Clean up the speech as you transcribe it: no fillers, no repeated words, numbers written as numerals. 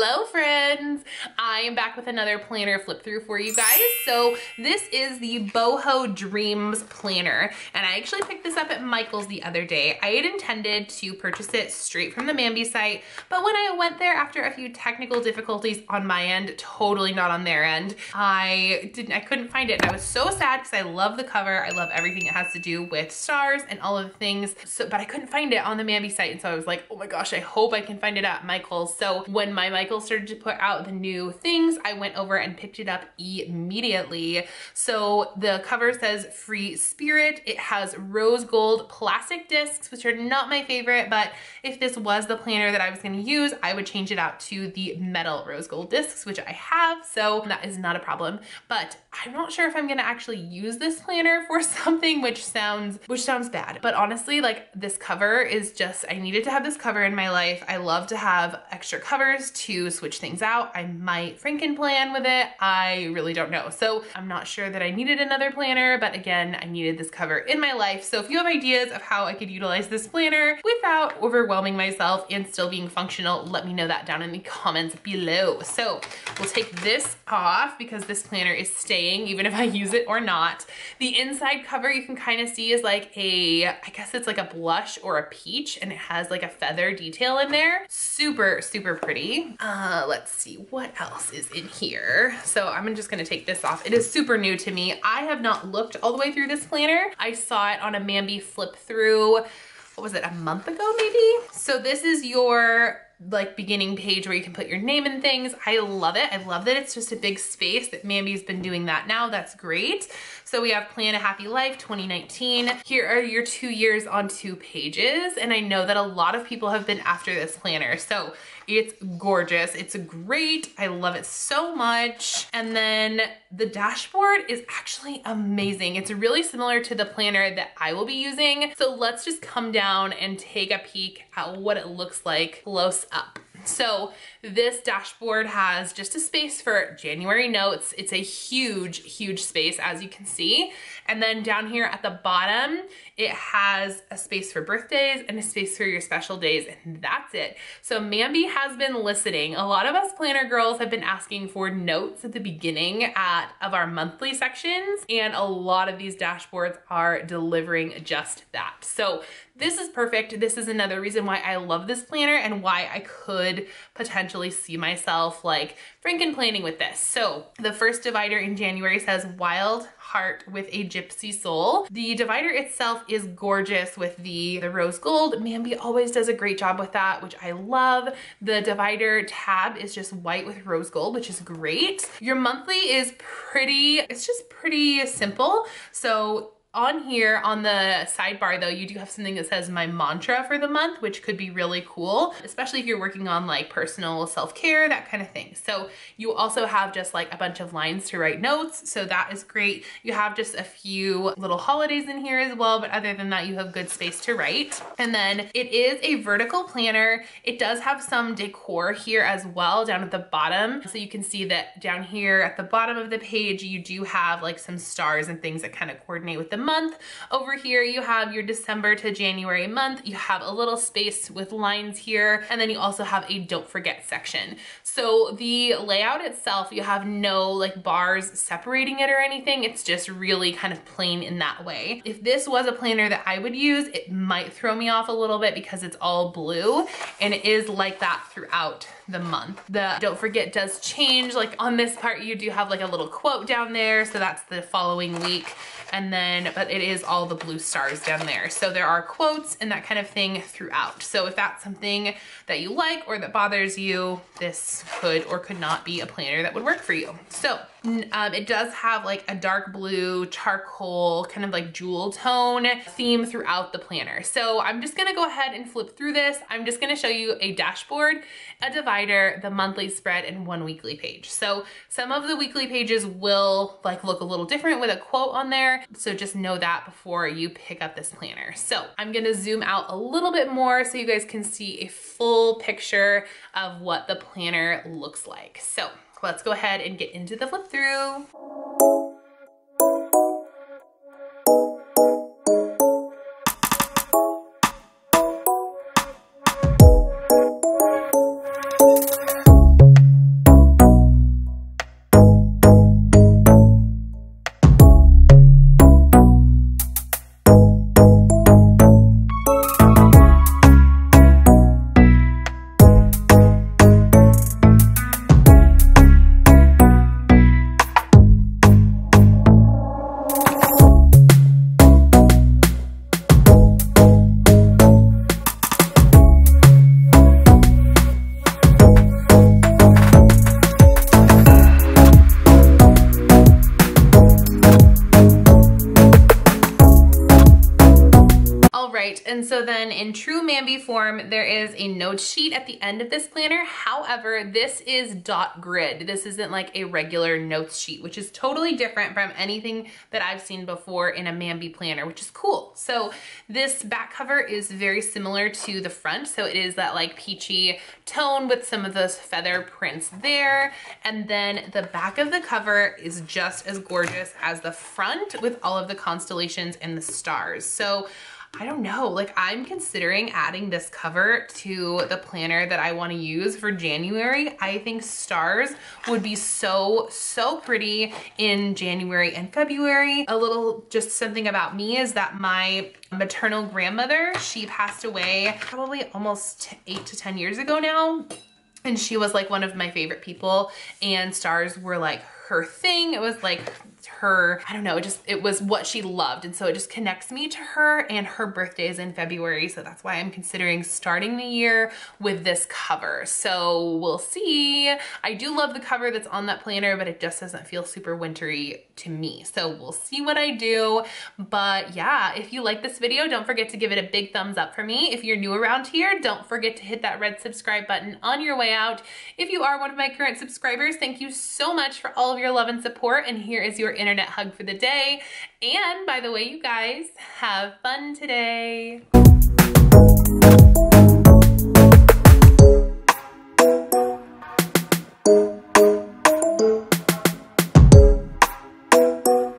Hello friends! I am back with another planner flip through for you guys. So this is the Boho Dreams planner, and I actually picked this up at Michael's the other day. I had intended to purchase it straight from the Mambi site, but when I went there after a few technical difficulties on my end, totally not on their end, I couldn't find it, and I was so sad because I love the cover. I love everything it has to do with stars and all of the things, but I couldn't find it on the Mambi site, and so I was like, oh my gosh, I hope I can find it at Michael's. So when my Michael started to put out the new things, I went over and picked it up immediately. So the cover says Free Spirit. It has rose gold plastic discs, which are not my favorite, but if this was the planner that I was going to use, I would change it out to the metal rose gold discs, which I have, so that is not a problem. But I'm not sure if I'm going to actually use this planner for something, which sounds bad. But honestly, like, this cover is just, I needed to have this cover in my life. I love to have extra covers to switch things out. I might Franken plan with it. I really don't know. So I'm not sure that I needed another planner, but again, I needed this cover in my life. So if you have ideas of how I could utilize this planner without overwhelming myself and still being functional, let me know that down in the comments below. So we'll take this off because this planner is staying even if I use it or not. The inside cover you can kind of see is like I guess it's like a blush or a peach, and it has like a feather detail in there. Super, super pretty. Let's see what else is in here. So I'm just gonna take this off. It is super new to me. I have not looked all the way through this planner. I saw it on a Mambi flip through, what was it, a month ago maybe? So this is your like beginning page where you can put your name and things. I love it. I love that it's just a big space, that Mambi's been doing that now. That's great. So we have Plan a Happy Life 2019. Here are your 2 years on 2 pages. And I know that a lot of people have been after this planner. So it's gorgeous. It's great. I love it so much. And then the dashboard is actually amazing. It's really similar to the planner that I will be using. So let's just come down and take a peek at what it looks like close up. So this dashboard has just a space for January notes. It's a huge, huge space, as you can see. And then down here at the bottom, it has a space for birthdays and a space for your special days, and that's it. So Mambi has been listening. A lot of us planner girls have been asking for notes at the beginning of our monthly sections, and a lot of these dashboards are delivering just that. So this is perfect. This is another reason why I love this planner and why I could potentially see myself like Franken planning with this. So the first divider in January says Wild Heart with a Gypsy Soul. The divider itself is gorgeous with the rose gold. Mambi always does a great job with that, which I love. The divider tab is just white with rose gold, which is great. Your monthly is it's just pretty simple. So on here, on the sidebar though, you do have something that says my mantra for the month, which could be really cool, especially if you're working on like personal self-care, that kind of thing. So you also have just like a bunch of lines to write notes. So that is great. You have just a few little holidays in here as well, but other than that, you have good space to write. And then it is a vertical planner. It does have some decor here as well down at the bottom. So you can see that down here at the bottom of the page, you do have like some stars and things that kind of coordinate with the month. Over here you have your December to January month. You have a little space with lines here, and then you also have a don't forget section. So the layout itself, you have no like bars separating it or anything. It's just really kind of plain in that way. If this was a planner that I would use, it might throw me off a little bit because it's all blue, and it is like that throughout the month. The don't forget does change. Like on this part, you do have like a little quote down there, so that's the following week. And then, but it is all the blue stars down there. So there are quotes and that kind of thing throughout. So if that's something that you like or that bothers you, this could or could not be a planner that would work for you. So it does have like a dark blue, charcoal, kind of like jewel tone theme throughout the planner. So I'm just gonna go ahead and flip through this. I'm just gonna show you a dashboard, a divider, the monthly spread, and one weekly page. So some of the weekly pages will like look a little different with a quote on there. So just know that before you pick up this planner. So I'm gonna zoom out a little bit more so you guys can see a full picture of what the planner looks like. So let's go ahead and get into the flip through. All right, and so then in true Mambi form, there is a note sheet at the end of this planner. However, this is dot grid. This isn't like a regular notes sheet, which is totally different from anything that I've seen before in a Mambi planner, which is cool. So this back cover is very similar to the front. So it is that like peachy tone with some of those feather prints there. And then the back of the cover is just as gorgeous as the front with all of the constellations and the stars. So I don't know, like I'm considering adding this cover to the planner that I want to use for January. I think stars would be so pretty in January and February. A little just something about me is that my maternal grandmother, she passed away probably almost 8 to 10 years ago now. And she was like one of my favorite people, and stars were like her thing. It was like her, I don't know, it was what she loved. And so it just connects me to her, and her birthday is in February. So that's why I'm considering starting the year with this cover. So we'll see. I do love the cover that's on that planner, but it just doesn't feel super wintry to me. So we'll see what I do. But yeah, if you like this video, don't forget to give it a big thumbs up for me. If you're new around here, don't forget to hit that red subscribe button on your way out. If you are one of my current subscribers, thank you so much for all of your love and support. And here is your internet hug for the day. And by the way, you guys, have fun today.